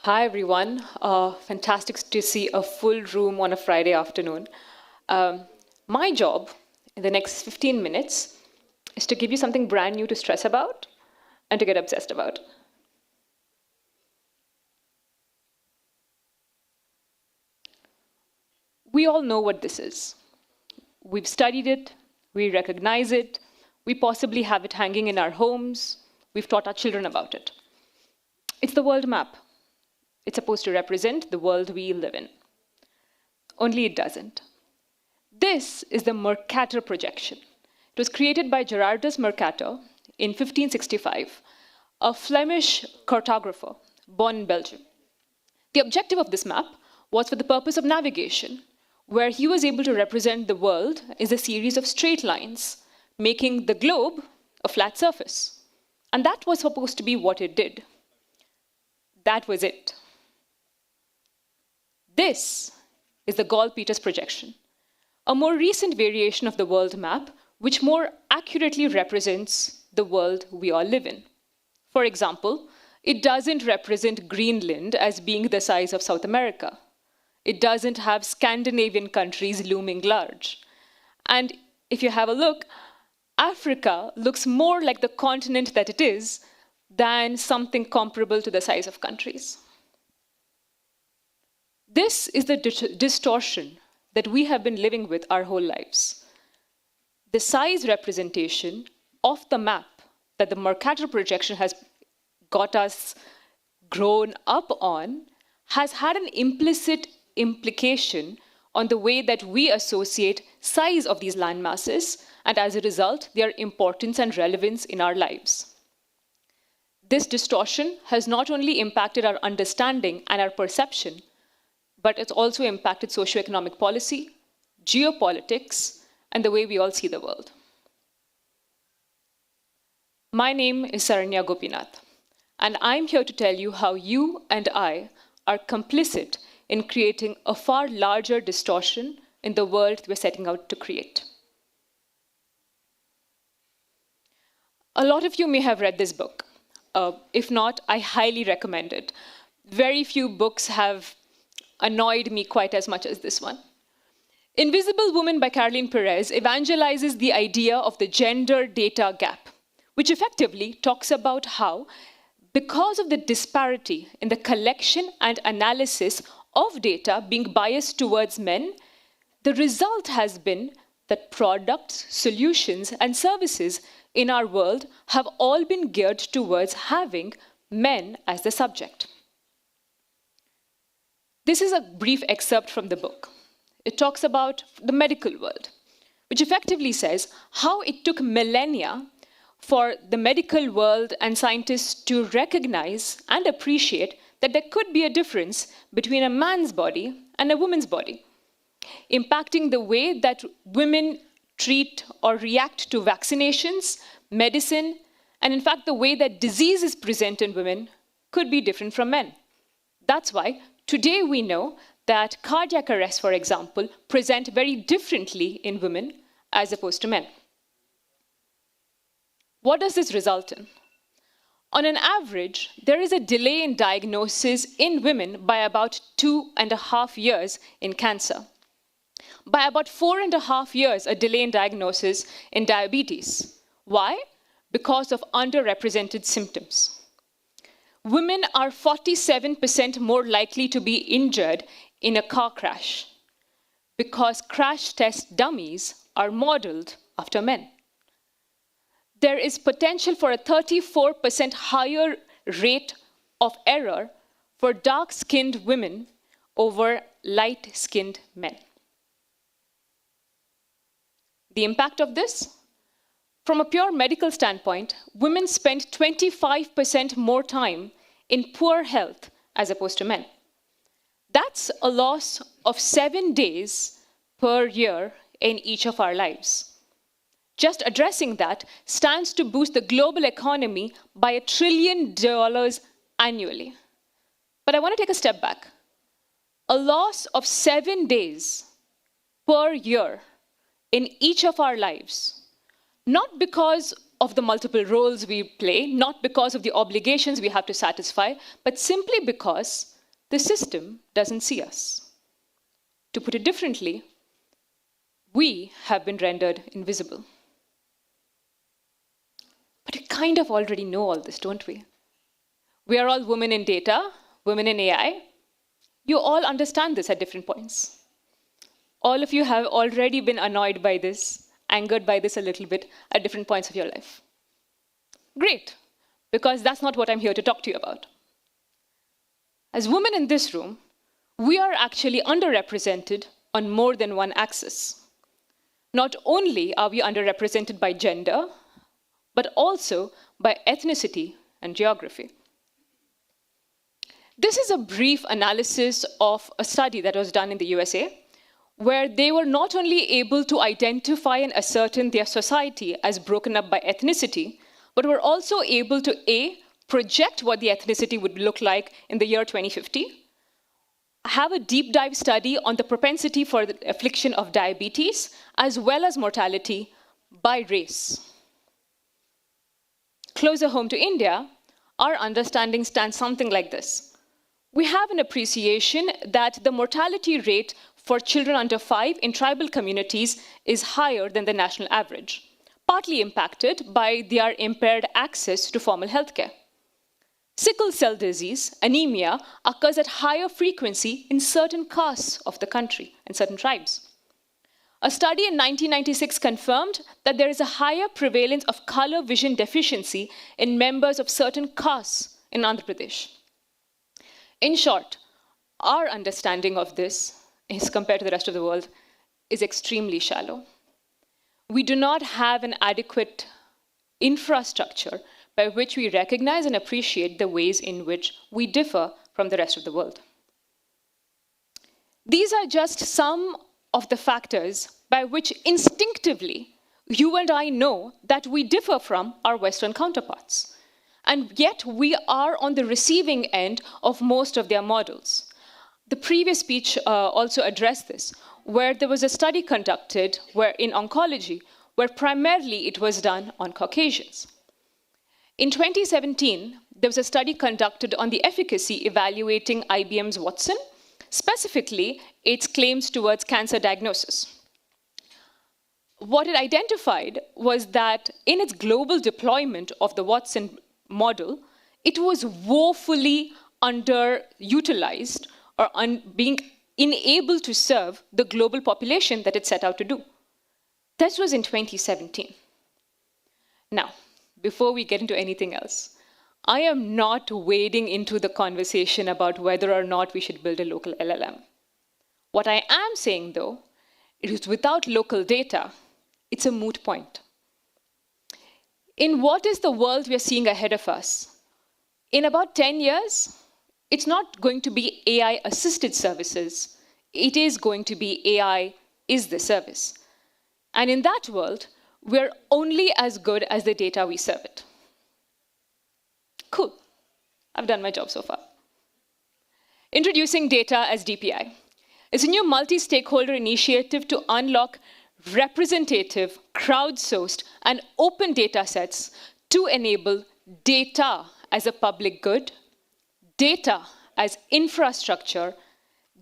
Hi, everyone. Fantastic to see a full room on a Friday afternoon. My job in the next 15 minutes is to give you something brand new to stress about and to get obsessed about. We all know what this is. We've studied it, we recognize it, we possibly have it hanging in our homes, we've taught our children about it. It's the world map. It's supposed to represent the world we live in. Only it doesn't. This is the Mercator projection. It was created by Gerardus Mercator in 1565, a Flemish cartographer born in Belgium. The objective of this map was for the purpose of navigation, where he was able to represent the world as a series of straight lines, making the globe a flat surface. And that was supposed to be what it did. That was it. This is the Gall-Peters projection, a more recent variation of the world map, which more accurately represents the world we all live in. For example, it doesn't represent Greenland as being the size of South America. It doesn't have Scandinavian countries looming large. And if you have a look, Africa looks more like the continent that it is than something comparable to the size of countries. This is the distortion that we have been living with our whole lives. The size representation of the map that the Mercator projection has got us grown up on has had an implicit implication on the way that we associate size of these land masses, and as a result, their importance and relevance in our lives. This distortion has not only impacted our understanding and our perception, but it's also impacted socioeconomic policy, geopolitics, and the way we all see the world. My name is Saranya Gopinath, and I'm here to tell you how you and I are complicit in creating a far larger distortion in the world we're setting out to create. A lot of you may have read this book. If not, I highly recommend it. Very few books have annoyed me quite as much as this one. Invisible Woman by Caroline Perez evangelizes the idea of the gender data gap, which effectively talks about how, because of the disparity in the collection and analysis of data being biased towards men, the result has been that products, solutions, and services in our world have all been geared towards having men as the subject. This is a brief excerpt from the book. It talks about the medical world, which effectively says how it took millennia for the medical world and scientists to recognize and appreciate that there could be a difference between a man's body and a woman's body, impacting the way that women treat or react to vaccinations, medicine, and in fact, the way that disease is present in women could be different from men. That's why today we know that cardiac arrests, for example, present very differently in women as opposed to men. What does this result in? On an average, there is a delay in diagnosis in women by about 2.5 years in cancer. By about 4.5 years, a delay in diagnosis in diabetes. Why? Because of underrepresented symptoms. Women are 47% more likely to be injured in a car crash because crash test dummies are modeled after men. There is potential for a 34% higher rate of error for dark-skinned women over light-skinned men. The impact of this? From a pure medical standpoint, women spend 25% more time in poor health as opposed to men. That's a loss of 7 days per year in each of our lives. Just addressing that stands to boost the global economy by $1 trillion annually. But I want to take a step back. A loss of 7 days per year in each of our lives, not because of the multiple roles we play, not because of the obligations we have to satisfy, but simply because the system doesn't see us. To put it differently, we have been rendered invisible. But we kind of already know all this, don't we? We are all women in data, women in AI. You all understand this at different points. All of you have already been annoyed by this, angered by this a little bit at different points of your life. Great, because that's not what I'm here to talk to you about. As women in this room, we are actually underrepresented on more than one axis. Not only are we underrepresented by gender, but also by ethnicity and geography. This is a brief analysis of a study that was done in the USA, where they were not only able to identify and ascertain their society as broken up by ethnicity, but were also able to A, project what the ethnicity would look like in the year 2050, have a deep dive study on the propensity for the affliction of diabetes, as well as mortality by race. Closer home to India, our understanding stands something like this. We have an appreciation that the mortality rate for children under 5 in tribal communities is higher than the national average, partly impacted by their impaired access to formal healthcare. Sickle cell disease, anemia, occurs at higher frequency in certain castes of the country and certain tribes. A study in 1996 confirmed that there is a higher prevalence of color vision deficiency in members of certain castes in Andhra Pradesh. In short, our understanding of this, as compared to the rest of the world, is extremely shallow. We do not have an adequate infrastructure by which we recognize and appreciate the ways in which we differ from the rest of the world. These are just some of the factors by which instinctively you and I know that we differ from our Western counterparts. And yet we are on the receiving end of most of their models. The previous speech also addressed this, where there was a study conducted in oncology, where primarily it was done on Caucasians. In 2017, there was a study conducted on the efficacy evaluating IBM's Watson, specifically its claims towards cancer diagnosis. What it identified was that in its global deployment of the Watson model, it was woefully underutilized or being unable to serve the global population that it set out to do. This was in 2017. Now, before we get into anything else, I am not wading into the conversation about whether or not we should build a local LLM. What I am saying, though, is without local data, it's a moot point. In what is the world we are seeing ahead of us? In about 10 years, it's not going to be AI-assisted services. It is going to be AI is the service. And in that world, we're only as good as the data we serve it. Cool. I've done my job so far. Introducing data as DPI. It's a new multi-stakeholder initiative to unlock representative, crowdsourced, and open data sets to enable data as a public good, data as infrastructure,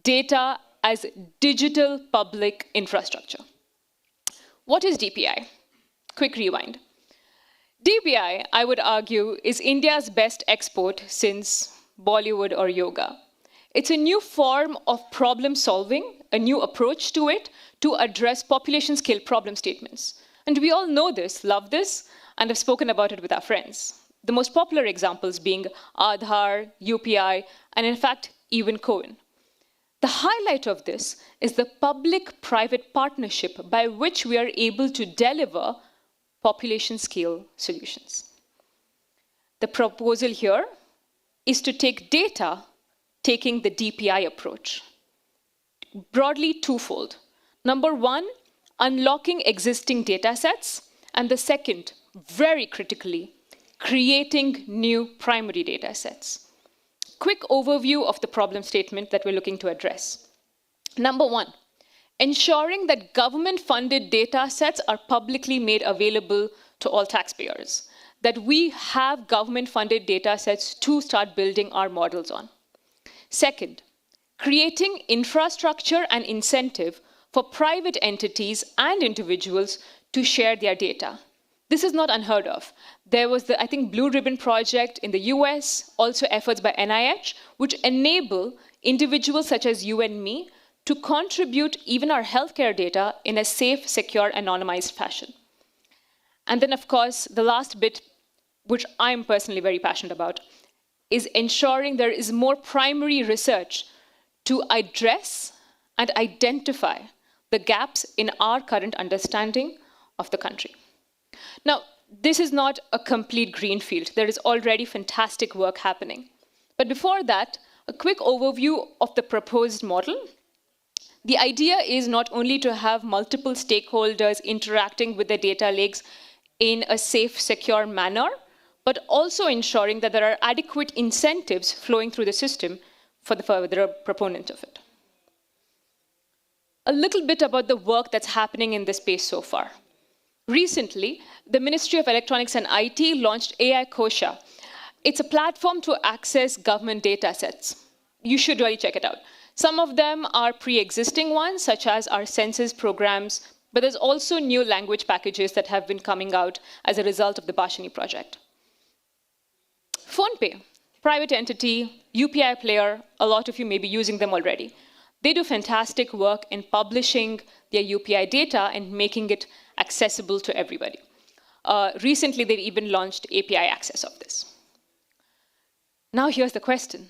data as digital public infrastructure. What is DPI? Quick rewind. DPI, I would argue, is India's best export since Bollywood or yoga. It's a new form of problem solving, a new approach to it to address population scale problem statements. And we all know this, love this, and have spoken about it with our friends. The most popular examples being Aadhaar, UPI, and in fact, even Cohen. The highlight of this is the public-private partnership by which we are able to deliver population scale solutions. The proposal here is to take data, taking the DPI approach. Broadly twofold. Number one, unlocking existing data sets, and the second, very critically, creating new primary data sets. Quick overview of the problem statement that we're looking to address. Number one, ensuring that government-funded data sets are publicly made available to all taxpayers, that we have government-funded data sets to start building our models on. Second, creating infrastructure and incentive for private entities and individuals to share their data. This is not unheard of. There was the, I think, Blue Ribbon Project in the US, also efforts by NIH, which enable individuals such as you and me to contribute even our healthcare data in a safe, secure, anonymized fashion. And then, of course, the last bit, which I'm personally very passionate about, is ensuring there is more primary research to address and identify the gaps in our current understanding of the country. Now, this is not a complete greenfield. There is already fantastic work happening. But before that, a quick overview of the proposed model. The idea is not only to have multiple stakeholders interacting with the data lakes in a safe, secure manner, but also ensuring that there are adequate incentives flowing through the system for the further proponent of it. A little bit about the work that's happening in this space so far. Recently, the Ministry of Electronics and IT launched AI Kosha. It's a platform to access government data sets. You should really check it out. Some of them are pre-existing ones, such as our census programs, but there's also new language packages that have been coming out as a result of the Bhashini project. PhonePe, private entity, UPI player, a lot of you may be using them already. They do fantastic work in publishing their UPI data and making it accessible to everybody. Recently, they've even launched API access of this. Now here's the question.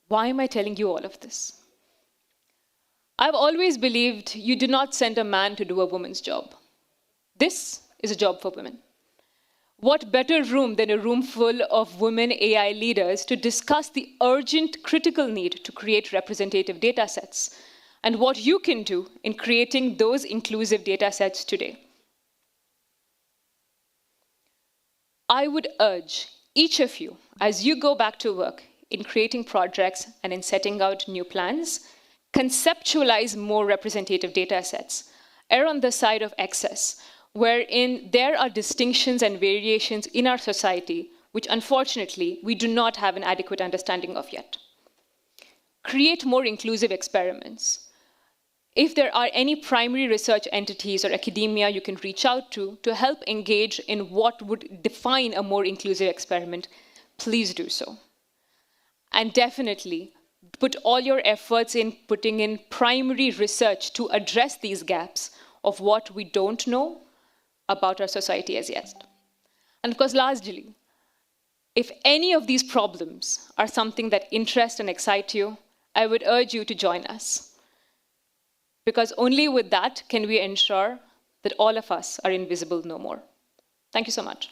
Why am I telling you all of this? I've always believed you do not send a man to do a woman's job. This is a job for women. What better room than a room full of women AI leaders to discuss the urgent, critical need to create representative data sets and what you can do in creating those inclusive data sets today. I would urge each of you, as you go back to work in creating projects and in setting out new plans, conceptualize more representative data sets. Err on the side of excess, wherein there are distinctions and variations in our society, which unfortunately we do not have an adequate understanding of yet. Create more inclusive experiments. If there are any primary research entities or academia you can reach out to help engage in what would define a more inclusive experiment, please do so. And definitely, put all your efforts in putting in primary research to address these gaps of what we don't know about our society as yet. And of course, lastly, if any of these problems are something that interest and excite you, I would urge you to join us. Because only with that can we ensure that all of us are invisible no more. Thank you so much.